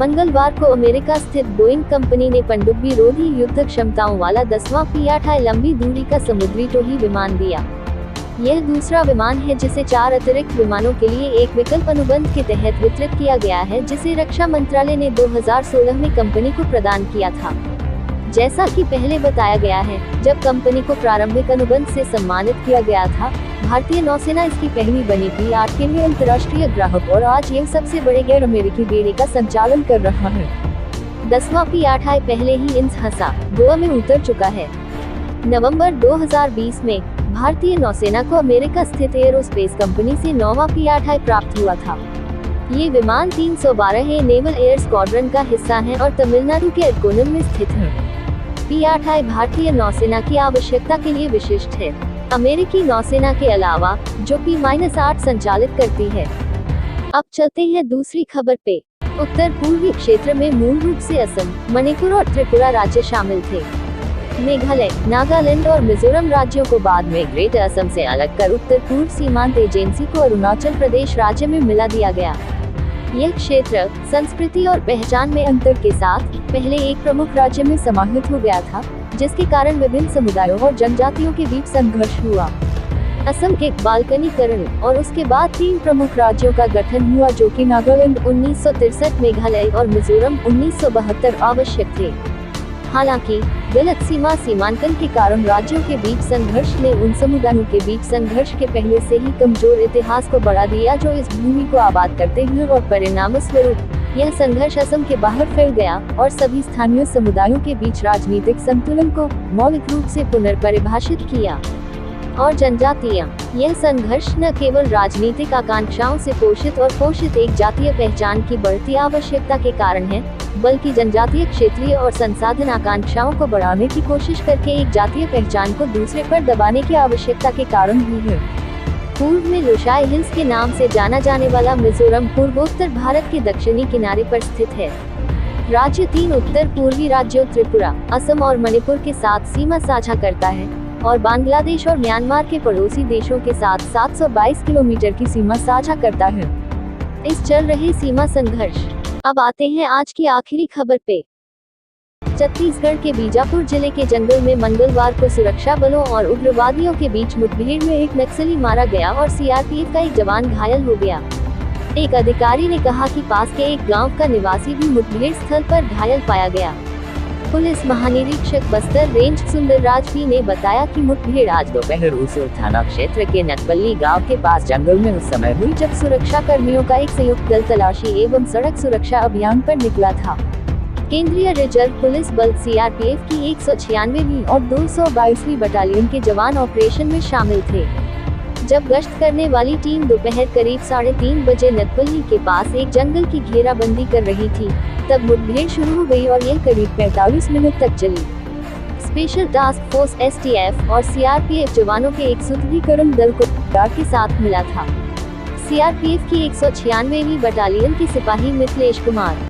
मंगलवार को अमेरिका स्थित बोइंग कंपनी ने पनडुब्बी रोधी युद्ध क्षमताओं वाला 10वां P-8I लंबी दूरी का समुद्री टोही विमान दिया। यह दूसरा विमान है जिसे 4 अतिरिक्त विमानों के लिए एक विकल्प अनुबंध के तहत वितरित किया गया है, जिसे रक्षा मंत्रालय ने 2016 में कंपनी को प्रदान किया था। जैसा कि पहले बताया गया है, जब कंपनी को प्रारंभिक अनुबंध से सम्मानित किया गया था, भारतीय नौसेना इसकी पहली बनी P-8 के लिए अंतर्राष्ट्रीय ग्राहक और आज यह सबसे बड़े गैर अमेरिकी बेड़े का संचालन कर रहा है। 10वां P-8I पहले ही इंसहसा, गोवा में उतर चुका है। नवंबर 2020 में भारतीय नौसेना को अमेरिका स्थित एरोस्पेस कंपनी से 9वां P-8I प्राप्त हुआ था। ये विमान 312 नेवल एयर स्क्वाड्रन का हिस्सा है और तमिलनाडु के एर्नाकुलम में स्थित है। P-8I भारतीय नौसेना की आवश्यकता के लिए विशिष्ट है, अमेरिकी नौसेना के अलावा, जो P-8 संचालित करती है। अब चलते हैं दूसरी खबर पे। उत्तर पूर्वी क्षेत्र में मूल रूप से असम, मणिपुर और त्रिपुरा राज्य शामिल थे। मेघालय, नागालैंड और मिजोरम राज्यों को बाद में ग्रेटर असम से अलग कर उत्तर पूर्व सीमांत एजेंसी को अरुणाचल प्रदेश राज्य में मिला दिया गया। यह क्षेत्र संस्कृति और पहचान में अंतर के साथ पहले एक प्रमुख राज्य में समाहित हो गया था, जिसके कारण विभिन्न समुदायों और जनजातियों के बीच संघर्ष हुआ। असम के बाल्कनीकरण और उसके बाद 3 प्रमुख राज्यों का गठन हुआ, जो कि नागालैंड 1963, मेघालय और मिजोरम 1972 आवश्यक थे। हालांकि गलत सीमांकन के कारण राज्यों के बीच संघर्ष ने उन समुदायों के बीच संघर्ष के पहले से ही कमजोर इतिहास को बढ़ा दिया जो इस भूमि को आबाद करते हैं, और परिणामस्वरूप यह संघर्ष असम के बाहर फैल गया और सभी स्थानीय समुदायों के बीच राजनीतिक संतुलन को मौलिक रूप से पुनर्परिभाषित किया। और जनजातियां, यह संघर्ष न केवल राजनीतिक आकांक्षाओं से पोषित एक जातीय पहचान की बढ़ती आवश्यकता के कारण है, बल्कि जनजातीय क्षेत्रीय और संसाधन आकांक्षाओं को बढ़ाने की कोशिश करके एक जातीय पहचान को दूसरे पर दबाने की आवश्यकता के कारण भी है। पूर्व में लोशाई हिल्स के नाम से जाना जाने वाला मिजोरम पूर्वोत्तर भारत के दक्षिणी किनारे पर स्थित है। राज्य 3 उत्तर पूर्वी राज्यों त्रिपुरा, असम और मणिपुर के साथ सीमा साझा करता है और बांग्लादेश और म्यांमार के पड़ोसी देशों के साथ 722 किलोमीटर की सीमा साझा करता है। इस चल रहे सीमा संघर्ष। अब आते हैं आज की आखिरी खबर पे। छत्तीसगढ़ के बीजापुर जिले के जंगल में मंगलवार को सुरक्षा बलों और उग्रवादियों के बीच मुठभेड़ में एक नक्सली मारा गया और सीआरपीएफ का एक जवान घायल हो गया। एक अधिकारी ने कहा कि पास के एक गांव का निवासी भी मुठभेड़ स्थल पर घायल पाया गया। पुलिस महानिरीक्षक बस्तर रेंज सुंदरराज पी ने बताया कि मुठभेड़ आज दोपहर उसूर थाना क्षेत्र के नकपल्ली गांव के पास जंगल में उस समय हुई जब सुरक्षा कर्मियों का एक संयुक्त दल तलाशी एवं सड़क सुरक्षा अभियान पर निकला था। केंद्रीय रिजर्व पुलिस बल सीआरपीएफ की 196वीं और 222वीं बटालियन के जवान ऑपरेशन में शामिल थे। जब गश्त करने वाली टीम दोपहर करीब 3:30 बजे नकपल्ली के पास एक जंगल की घेराबंदी कर रही थी, तब मुठभेड़ शुरू हो गई और यह करीब 45 मिनट तक चली। स्पेशल टास्क फोर्स एसटीएफ और सीआरपीएफ जवानों के एक सुदृढ़ीकरण दल को के साथ मिला था। सीआरपीएफ की 196वीं बटालियन के सिपाही मिथिलेश कुमार